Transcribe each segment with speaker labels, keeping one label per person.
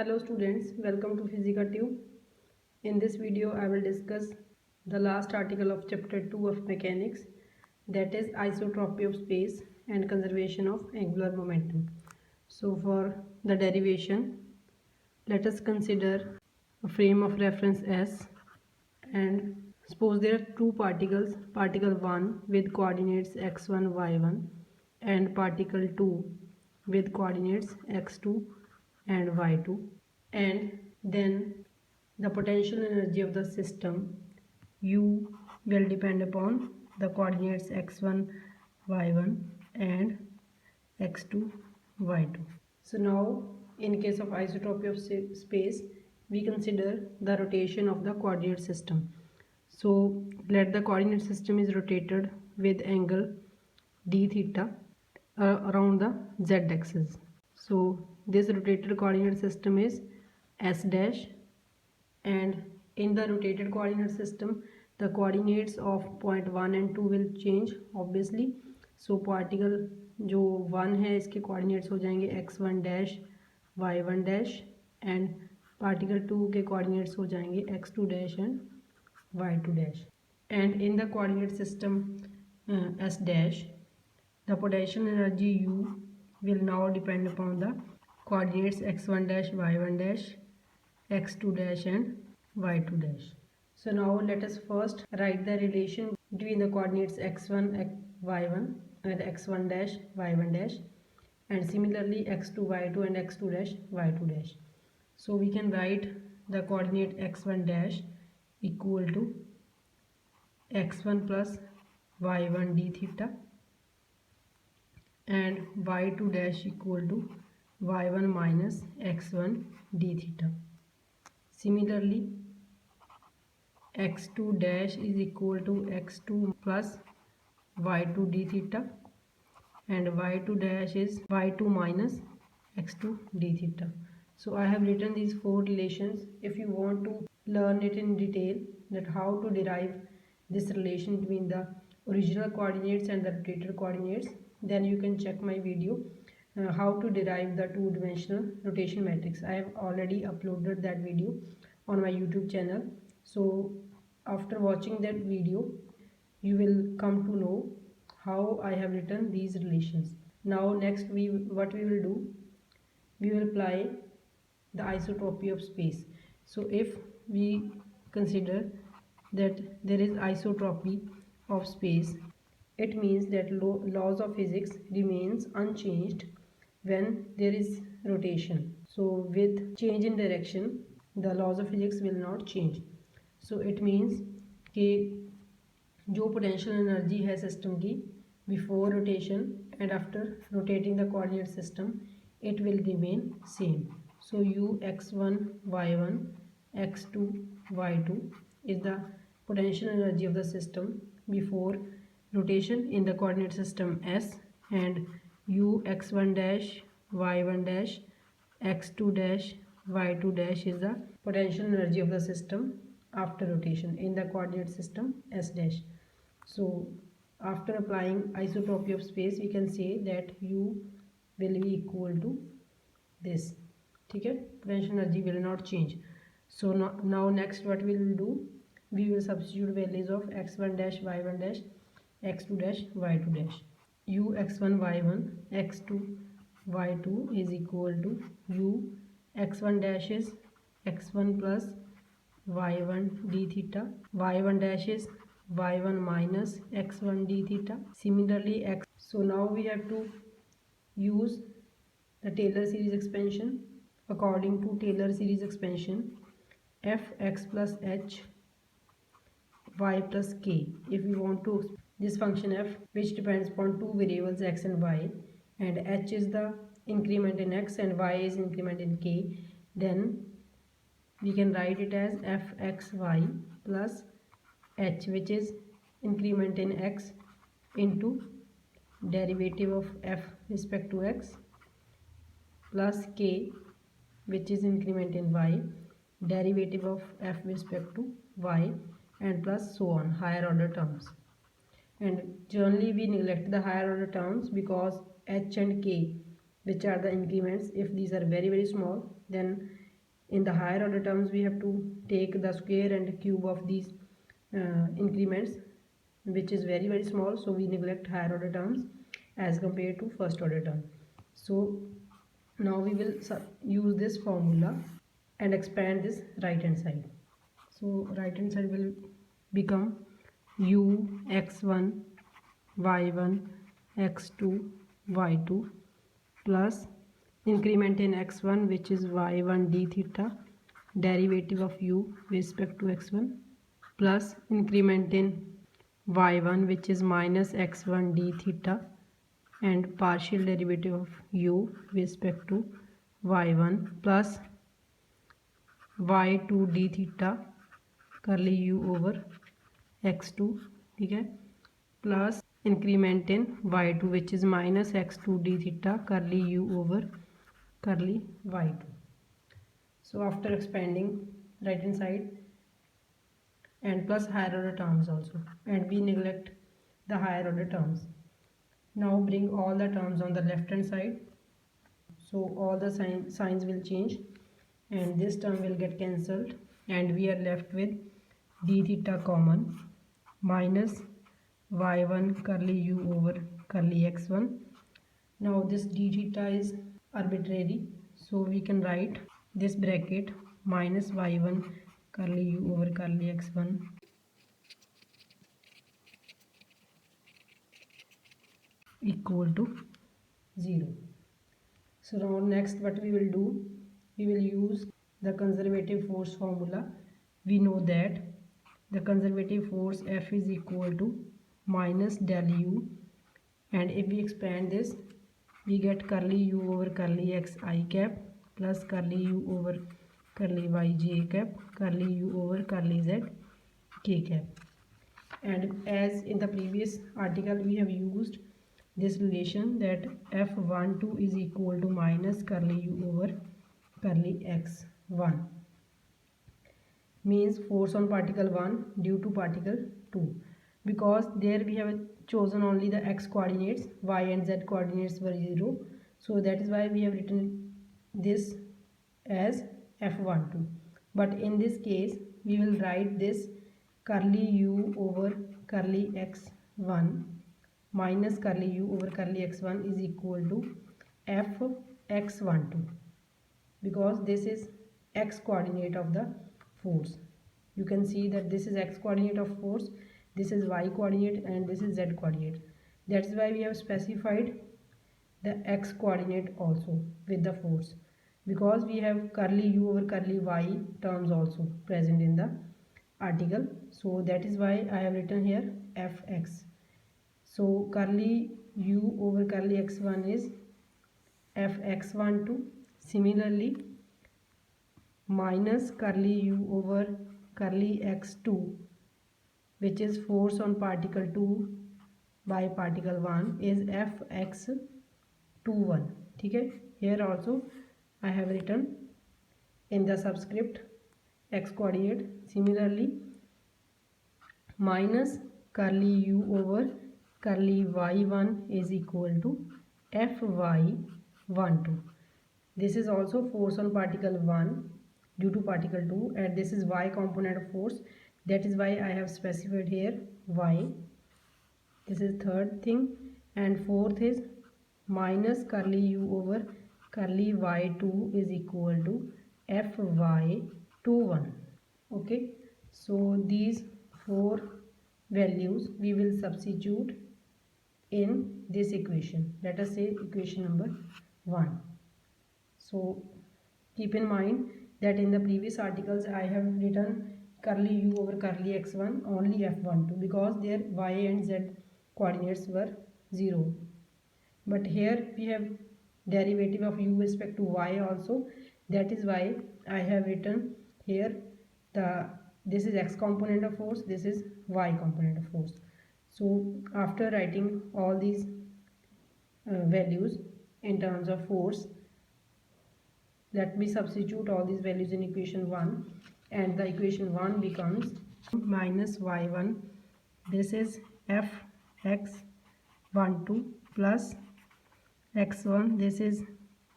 Speaker 1: Hello students, welcome to Physica Tube. In this video I will discuss the last article of chapter 2 of mechanics, that is isotropy of space and conservation of angular momentum. So for the derivation, let us consider a frame of reference S, and suppose there are two particles, particle 1 with coordinates x1 y1 and particle 2 with coordinates x2 and y2, and then the potential energy of the system u will depend upon the coordinates x1 y1 and x2 y2. So now in case of isotropy of space, we consider the rotation of the coordinate system. So let the coordinate system is rotated with angle d theta around the z axis. So this rotated coordinate system is S dash, and in the rotated coordinate system the coordinates of point 1 and 2 will change obviously. So particle जो 1 है इसके coordinates हो जाएंगे x1 dash y1 dash, and particle 2 के coordinates हो जाएंगे x2 dash and y2 dash. And in the coordinate system S dash, the potential energy U will now depend upon the coordinates x1 dash y1 dash x2 dash and y2 dash. So now let us first write the relation between the coordinates x1 y1 and x1 dash y1 dash, and similarly x2 y2 and x2 dash y2 dash. So we can write the coordinate x1 dash equal to x1 plus y1 d theta and y2 dash equal to y1 minus x1 d theta. Similarly, x2 dash is equal to x2 plus y2 d theta, and y2 dash is y2 minus x2 d theta. So I have written these four relations. If you want to learn it in detail, that how to derive this relation between the original coordinates and the rotated coordinates, then you can check my video how to derive the two-dimensional rotation matrix. I have already uploaded that video on my YouTube channel. So after watching that video, you will come to know how I have written these relations. Now next what we will do, we will apply the isotropy of space. So if we consider that there is isotropy of space, it means that laws of physics remains unchanged when there is rotation. So with change in direction, the laws of physics will not change. So it means कि जो potential energy है system की before rotation and after rotating the coordinate system, it will remain same. So u x1 y1 x2 y2 is the potential energy of the system before rotation in the coordinate system S, and u x1 dash y1 dash x2 dash y2 dash is the potential energy of the system after rotation in the coordinate system S dash. So after applying isotropy of space, we can say that u will be equal to this. ठीक है, potential energy will not change. So now next what we will do, we will substitute values of x1 dash y1 dash x2 dash y2 dash. u x1 y1 x2 y2 is equal to u x1 dash is x1 plus y1 d theta, y1 dash is y1 minus x1 d theta. Similarly x, so now we have to use the Taylor series expansion. According to Taylor series expansion, f x plus h y plus k, if we want to this function f which depends upon two variables x and y, and h is the increment in x and y is increment in k, then we can write it as fxy plus h, which is increment in x, into derivative of f respect to x, plus k, which is increment in y, derivative of f respect to y, and plus so on, higher order terms. And generally we neglect the higher order terms because h and k, which are the increments, if these are very small, then in the higher order terms we have to take the square and cube of these increments, which is very small, so we neglect higher order terms as compared to first order term. So now we will use this formula and expand this right hand side. So right hand side will become u x1 y1 x2 y2 plus increment in x1 which is y1 d theta, derivative of u with respect to x1, plus increment in y1 which is minus x1 d theta and partial derivative of u with respect to y1 plus y2 d theta curly u over x2, ठीक है, plus increment in y2 which is minus x2 d theta curly u over curly y2. So after expanding right hand side and plus higher order terms also, and we neglect the higher order terms. Now bring all the terms on the left hand side, so all the signs will change and this term will get cancelled and we are left with d theta common minus y1 curly u over curly x1. Now this d theta is arbitrary, so we can write this bracket minus y1 curly u over curly x1 equal to 0. So now next what we will do, we will use the conservative force formula. We know that the conservative force F is equal to minus del u, and if we expand this we get curly u over curly x I cap plus curly u over curly y j cap curly u over curly z k cap. And as in the previous article we have used this relation that F12 is equal to minus curly u over curly x1, means force on particle 1 due to particle 2, because there we have chosen only the x coordinates, y and z coordinates were 0, so that is why we have written this as F12. But in this case we will write this curly u over curly x1 minus curly u over curly x1 is equal to f x12, because this is x coordinate of the force. You can see that this is x coordinate of force, this is y coordinate, and this is z coordinate. That's why we have specified the x coordinate also with the force, because we have curly u over curly y terms also present in the article, so that is why I have written here fx. So curly u over curly x1 is fx12. Similarly minus curly u over curly x2, which is force on particle 2 by particle 1, is fx21. ठीक है, here also I have written in the subscript x coordinate. Similarly minus curly u over curly y1 is equal to fy12. This is also force on particle 1 due to particle 2, and this is y component of force, that is why I have specified here y. This is third thing, and fourth is minus curly u over curly y2 is equal to fy21. Okay, so these four values we will substitute in this equation. Let us say equation number 1. So keep in mind that in the previous articles I have written curly u over curly x1 only f12, because their y and z coordinates were 0. But here we have derivative of u with respect to y also, that is why I have written here this is x component of force, this is y component of force. So after writing all these values in terms of force, let me substitute all these values in equation 1, and the equation 1 becomes minus y1, this is fx12 plus x1, this is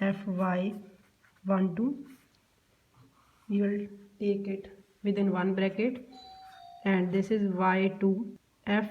Speaker 1: fy12 we will take it within one bracket, and this is y2 f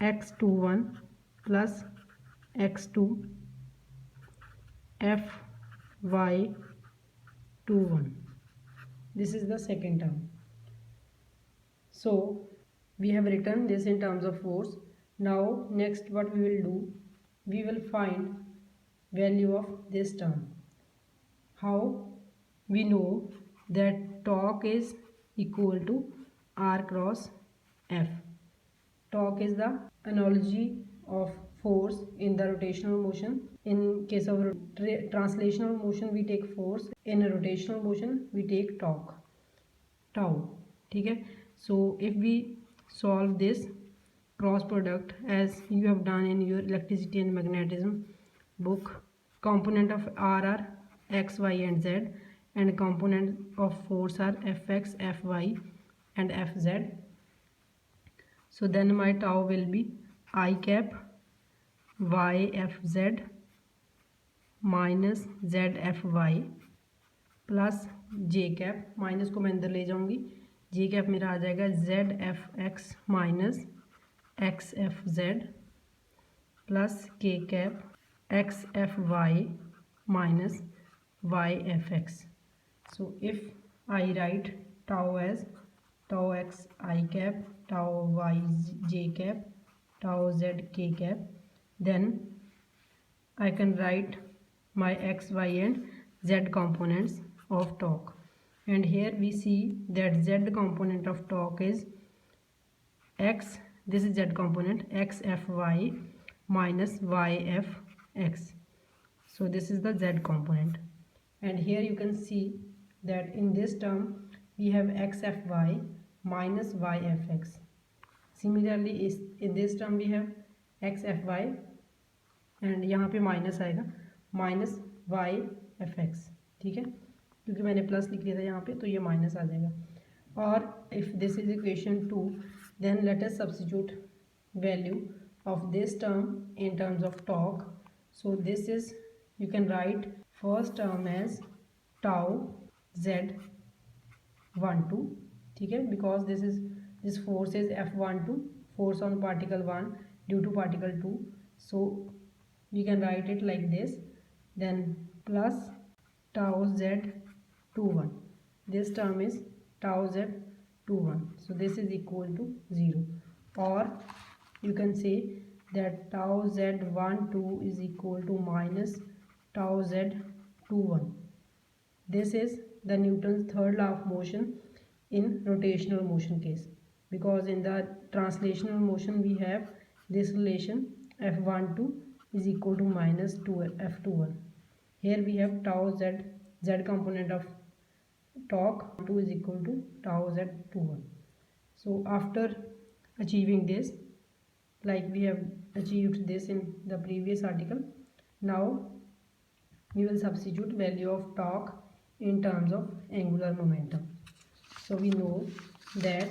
Speaker 1: x21 plus x2 f y21. This is the second term. So we have written this in terms of force. Now next what we will do, we will find value of this term. How we know that torque is equal to R cross F. Torque is the analogy of force in the rotational motion. In case of translational motion we take force, in a rotational motion we take torque, tau. ठीक है. So if we solve this cross product as you have done in your electricity and magnetism book, component of R are x, y and z, and component of force are fx, fy and fz. So then my tau will be I cap y fz minus z fy plus j cap, minus को मैं अंदर ले जाऊंगी, जे cap मेरा आ जाएगा z f x minus x f z plus k cap x f y minus y f x. So if I write tau as tau x i cap, tau y j cap, tau z k cap, then I can write my x, y and z components of torque, and here we see that z component of torque is x, this is z component x f y minus y f x. So this is the z component, and here you can see that in this term we have x f y minus y f x. Similarly in this term we have x f y and यहाँ पे minus आएगा minus y f x. ठीक है, क्योंकि मैंने plus लिख लिया था यहाँ पे तो ये माइनस आ जाएगा. और if this is equation 2 then let us substitute value of this term in terms of torque. So this is, you can write first term as tau z 12. ठीक है, because this force is F12, force on particle 1 due to particle 2. So we can write it like this, then plus tau z21, this term is tau z21, so this is equal to 0. Or you can say that tau z12 is equal to minus tau z21. This is the Newton's third law of motion in rotational motion case, because in the translational motion we have this relation F12 is equal to minus 2 F21. Here we have tau z component of torque 2 is equal to tau z21. So after achieving this, like we have achieved this in the previous article, now we will substitute value of torque in terms of angular momentum. So we know that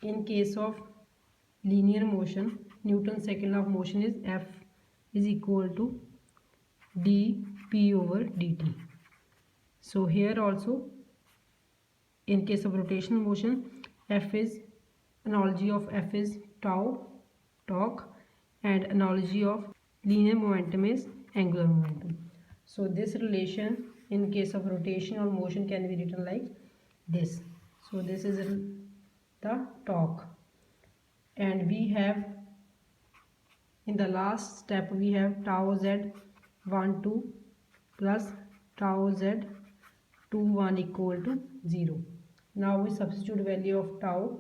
Speaker 1: in case of linear motion, Newton's second law of motion is F is equal to dp over dt. So here also in case of rotational motion, F is analogy of F is tau torque, and analogy of linear momentum is angular momentum. So this relation in case of rotational motion can be written like this. So this is the torque, and we have in the last step we have tau z12 plus tau z21 equal to 0. Now we substitute value of tau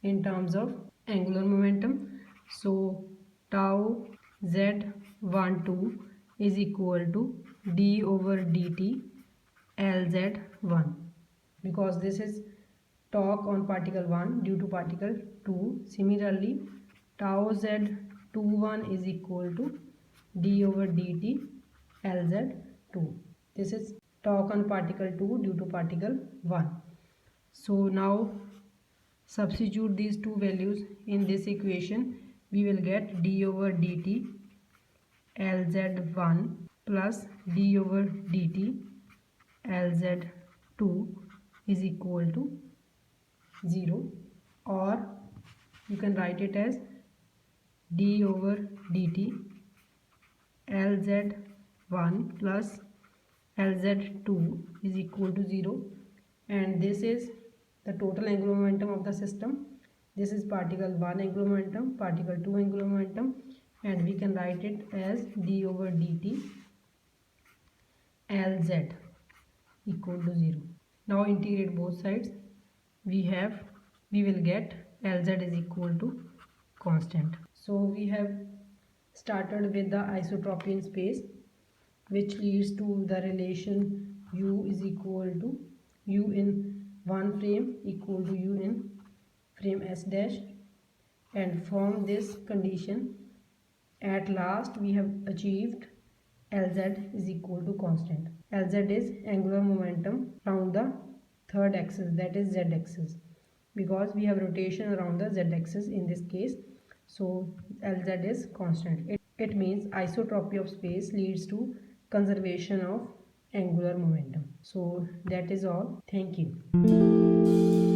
Speaker 1: in terms of angular momentum. So tau z12 is equal to d over dt Lz1, because this is torque on particle 1 due to particle 2. Similarly tau z21 is equal to d over dt Lz2. This is torque on particle 2 due to particle 1. So now substitute these two values in this equation. We will get d over dt Lz1 plus d over dt Lz2 is equal to 0, or you can write it as d over dt Lz1 plus Lz2 is equal to 0, and this is the total angular momentum of the system. This is particle 1 angular momentum, particle 2 angular momentum, and we can write it as d over dt Lz equal to 0. Now integrate both sides. We will get Lz is equal to constant. So we have started with the isotropy in space, which leads to the relation u is equal to u in one frame equal to u in frame s dash, and from this condition at last we have achieved Lz is equal to constant. Lz is angular momentum around the third axis, that is z axis, because we have rotation around the z axis in this case. So Lz is constant. It means isotropy of space leads to conservation of angular momentum. So that is all. Thank you.